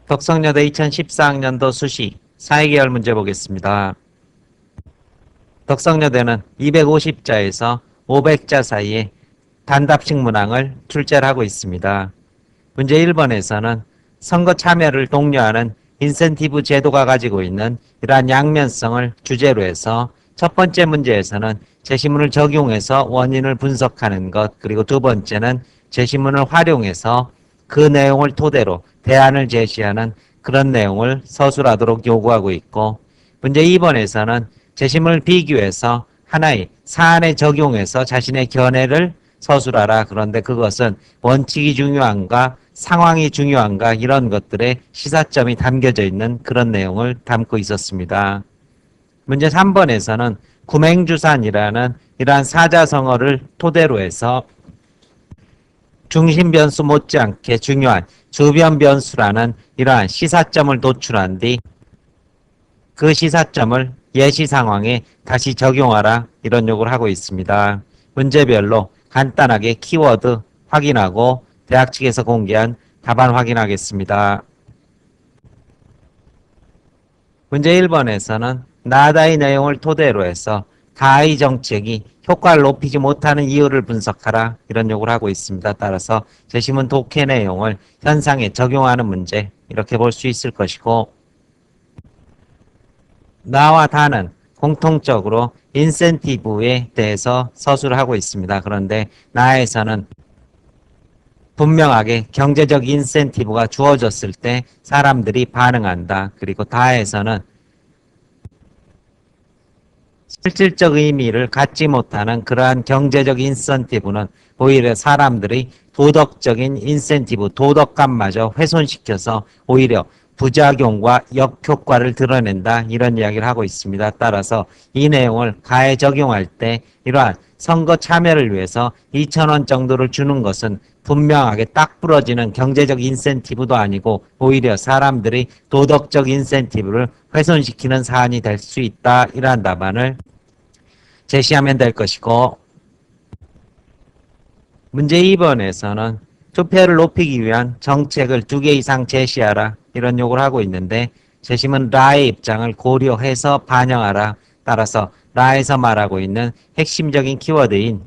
덕성여대 2014학년도 수시 사회계열 문제 보겠습니다. 덕성여대는 250자에서 500자 사이에 단답식 문항을 출제를 하고 있습니다. 문제 1번에서는 선거 참여를 독려하는 인센티브 제도가 가지고 있는 이러한 양면성을 주제로 해서 첫 번째 문제에서는 제시문을 적용해서 원인을 분석하는 것, 그리고 두 번째는 제시문을 활용해서 그 내용을 토대로 대안을 제시하는 그런 내용을 서술하도록 요구하고 있고, 문제 2번에서는 제시문을 비교해서 하나의 사안에 적용해서 자신의 견해를 서술하라. 그런데 그것은 원칙이 중요한가 상황이 중요한가 이런 것들의 시사점이 담겨져 있는 그런 내용을 담고 있었습니다. 문제 3번에서는 구맹주산이라는 이러한 사자성어를 토대로 해서 중심 변수 못지않게 중요한 주변 변수라는 이러한 시사점을 도출한 뒤 그 시사점을 예시 상황에 다시 적용하라 이런 요구를 하고 있습니다. 문제별로 간단하게 키워드 확인하고 대학 측에서 공개한 답안 확인하겠습니다. 문제 1번에서는 나다의 내용을 토대로 해서 다의 정책이 효과를 높이지 못하는 이유를 분석하라 이런 요구를 하고 있습니다. 따라서 제시문 독해 내용을 현상에 적용하는 문제 이렇게 볼 수 있을 것이고, 나와 다는 공통적으로 인센티브에 대해서 서술을 하고 있습니다. 그런데 나에서는 분명하게 경제적 인센티브가 주어졌을 때 사람들이 반응한다. 그리고 다에서는 실질적 의미를 갖지 못하는 그러한 경제적 인센티브는 오히려 사람들의 도덕적인 인센티브, 도덕감마저 훼손시켜서 오히려 부작용과 역효과를 드러낸다. 이런 이야기를 하고 있습니다. 따라서 이 내용을 가에 적용할 때 이러한 선거 참여를 위해서 2,000원 정도를 주는 것은 분명하게 딱 부러지는 경제적 인센티브도 아니고 오히려 사람들의 도덕적 인센티브를 훼손시키는 사안이 될 수 있다. 이러한 답안을 제시하면 될 것이고, 문제 2번에서는 투표를 높이기 위한 정책을 2개 이상 제시하라 이런 요구를 하고 있는데, 제시문 라의 입장을 고려해서 반영하라. 따라서 라에서 말하고 있는 핵심적인 키워드인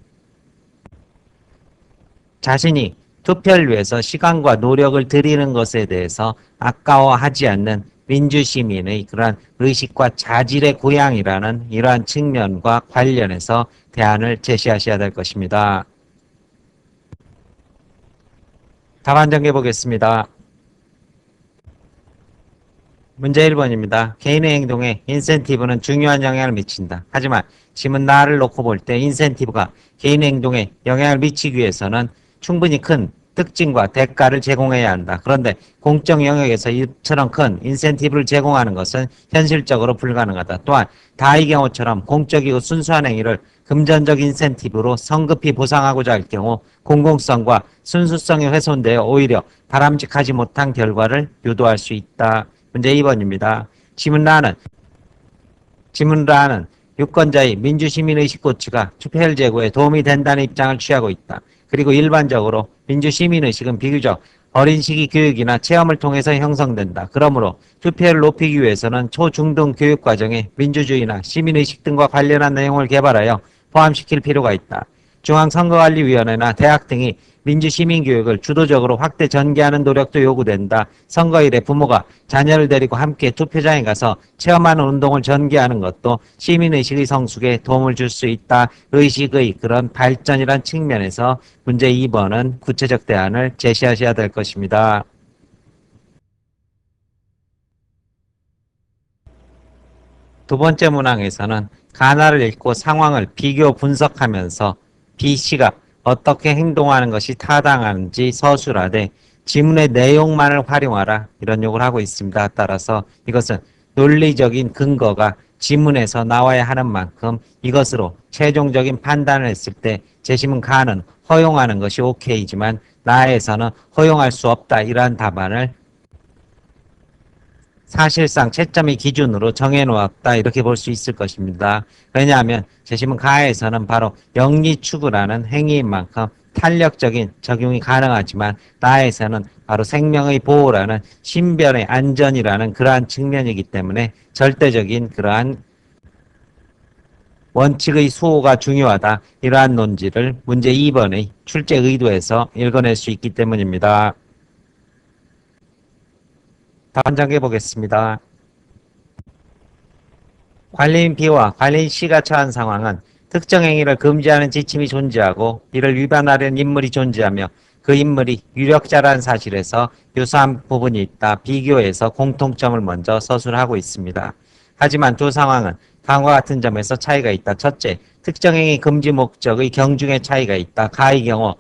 자신이 투표를 위해서 시간과 노력을 들이는 것에 대해서 아까워하지 않는 민주시민의 그러한 의식과 자질의 고양이라는 이러한 측면과 관련해서 대안을 제시하셔야 될 것입니다. 답안 정리해 보겠습니다. 문제 1번입니다. 개인의 행동에 인센티브는 중요한 영향을 미친다. 하지만 지문 나를 놓고 볼 때 인센티브가 개인의 행동에 영향을 미치기 위해서는 충분히 큰 특징과 대가를 제공해야 한다. 그런데 공적 영역에서 이처럼 큰 인센티브를 제공하는 것은 현실적으로 불가능하다. 또한 다의 경우처럼 공적이고 순수한 행위를 금전적 인센티브로 성급히 보상하고자 할 경우 공공성과 순수성이 훼손되어 오히려 바람직하지 못한 결과를 유도할 수 있다. 문제 2번입니다. 지문라는 유권자의 민주시민의식 고취가 투표율 제고에 도움이 된다는 입장을 취하고 있다. 그리고 일반적으로 민주시민의식은 비교적 어린 시기 교육이나 체험을 통해서 형성된다. 그러므로 투표율을 높이기 위해서는 초중등 교육과정에 민주주의나 시민의식 등과 관련한 내용을 개발하여 포함시킬 필요가 있다. 중앙선거관리위원회나 대학 등이 민주시민교육을 주도적으로 확대 전개하는 노력도 요구된다. 선거일에 부모가 자녀를 데리고 함께 투표장에 가서 체험하는 운동을 전개하는 것도 시민의식의 성숙에 도움을 줄 수 있다. 의식의 그런 발전이란 측면에서 문제 2번은 구체적 대안을 제시하셔야 될 것입니다. 두 번째 문항에서는 가나를 읽고 상황을 비교 분석하면서 B씨가 어떻게 행동하는 것이 타당한지 서술하되 지문의 내용만을 활용하라 이런 요구를 하고 있습니다. 따라서 이것은 논리적인 근거가 지문에서 나와야 하는 만큼 이것으로 최종적인 판단을 했을 때 제시문 가는 허용하는 것이 오케이지만 나에서는 허용할 수 없다. 이러한 답안을 사실상 채점의 기준으로 정해놓았다 이렇게 볼 수 있을 것입니다. 왜냐하면 제시문 가에서는 바로 영리 추구라는 행위인 만큼 탄력적인 적용이 가능하지만 나에서는 바로 생명의 보호라는 신변의 안전이라는 그러한 측면이기 때문에 절대적인 그러한 원칙의 수호가 중요하다. 이러한 논지를 문제 2번의 출제 의도에서 읽어낼 수 있기 때문입니다. 다음 장계 보겠습니다. 관리인 B와 관리인 C가 처한 상황은 특정 행위를 금지하는 지침이 존재하고 이를 위반하려는 인물이 존재하며 그 인물이 유력자라는 사실에서 유사한 부분이 있다. 비교해서 공통점을 먼저 서술하고 있습니다. 하지만 두 상황은 다음과 같은 점에서 차이가 있다. 첫째, 특정 행위 금지 목적의 경중에 차이가 있다. 가의 경우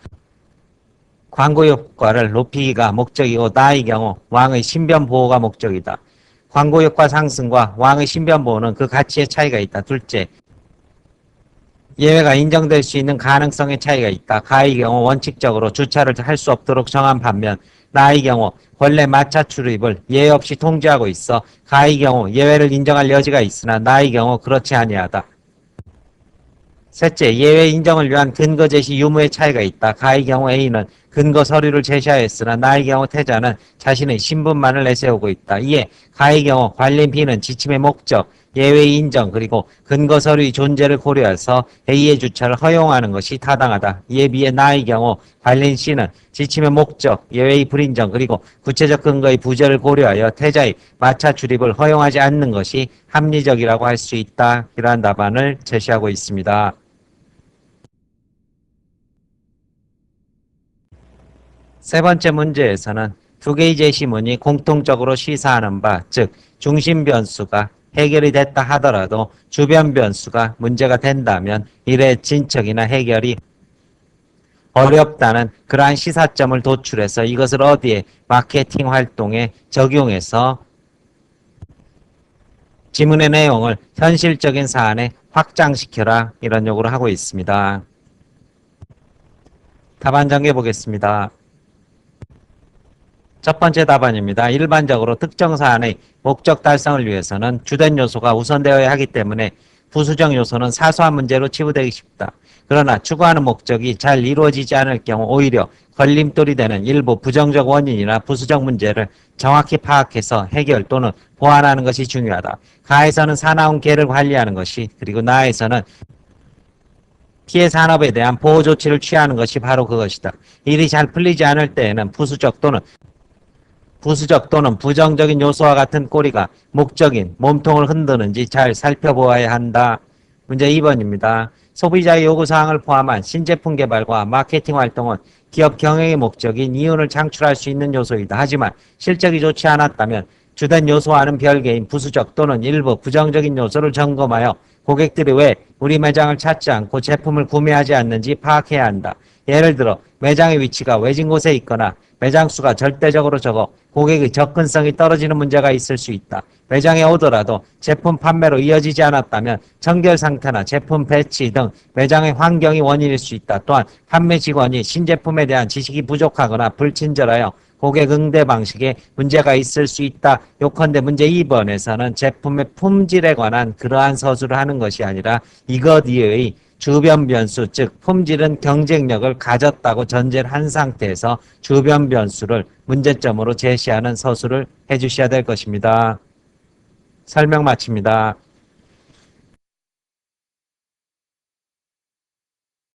광고 효과를 높이기가 목적이고 나의 경우 왕의 신변 보호가 목적이다. 광고 효과 상승과 왕의 신변 보호는 그 가치의 차이가 있다. 둘째, 예외가 인정될 수 있는 가능성의 차이가 있다. 가의 경우 원칙적으로 주차를 할 수 없도록 정한 반면 나의 경우 원래 마차 출입을 예외 없이 통제하고 있어 가의 경우 예외를 인정할 여지가 있으나 나의 경우 그렇지 아니하다. 셋째, 예외 인정을 위한 근거 제시 유무의 차이가 있다. 가의 경우 A는 근거 서류를 제시하였으나 나의 경우 태자는 자신의 신분만을 내세우고 있다. 이에 가의 경우 관리인 B는 지침의 목적, 예외 인정 그리고 근거 서류의 존재를 고려해서 A의 주차를 허용하는 것이 타당하다. 이에 비해 나의 경우 관리인 C는 지침의 목적, 예외의 불인정 그리고 구체적 근거의 부재를 고려하여 태자의 마차 출입을 허용하지 않는 것이 합리적이라고 할 수 있다. 이러한 답안을 제시하고 있습니다. 세 번째 문제에서는 두 개의 제시문이 공통적으로 시사하는 바, 즉 중심 변수가 해결이 됐다 하더라도 주변 변수가 문제가 된다면 이래 진척이나 해결이 어렵다는 그러한 시사점을 도출해서 이것을 어디에 마케팅 활동에 적용해서 지문의 내용을 현실적인 사안에 확장시켜라 이런 요구를 하고 있습니다. 답안 정해 보겠습니다. 첫 번째 답안입니다. 일반적으로 특정 사안의 목적 달성을 위해서는 주된 요소가 우선되어야 하기 때문에 부수적 요소는 사소한 문제로 치부되기 쉽다. 그러나 추구하는 목적이 잘 이루어지지 않을 경우 오히려 걸림돌이 되는 일부 부정적 원인이나 부수적 문제를 정확히 파악해서 해결 또는 보완하는 것이 중요하다. 가에서는 사나운 개를 관리하는 것이 그리고 나에서는 피해 산업에 대한 보호 조치를 취하는 것이 바로 그것이다. 일이 잘 풀리지 않을 때에는 부수적 또는 부정적인 요소와 같은 꼬리가 목적인 몸통을 흔드는지 잘 살펴보아야 한다. 문제 2번입니다. 소비자의 요구사항을 포함한 신제품 개발과 마케팅 활동은 기업 경영의 목적인 이윤을 창출할 수 있는 요소이다. 하지만 실적이 좋지 않았다면 주된 요소와는 별개인 부수적 또는 일부 부정적인 요소를 점검하여 고객들이 왜 우리 매장을 찾지 않고 제품을 구매하지 않는지 파악해야 한다. 예를 들어 매장의 위치가 외진 곳에 있거나 매장 수가 절대적으로 적어 고객의 접근성이 떨어지는 문제가 있을 수 있다. 매장에 오더라도 제품 판매로 이어지지 않았다면 청결 상태나 제품 배치 등 매장의 환경이 원인일 수 있다. 또한 판매 직원이 신제품에 대한 지식이 부족하거나 불친절하여 고객 응대 방식에 문제가 있을 수 있다. 요컨대 문제 2번에서는 제품의 품질에 관한 그러한 서술을 하는 것이 아니라 이것 이외의 주변 변수, 즉 품질은 경쟁력을 가졌다고 전제를 한 상태에서 주변 변수를 문제점으로 제시하는 서술을 해주셔야 될 것입니다. 설명 마칩니다.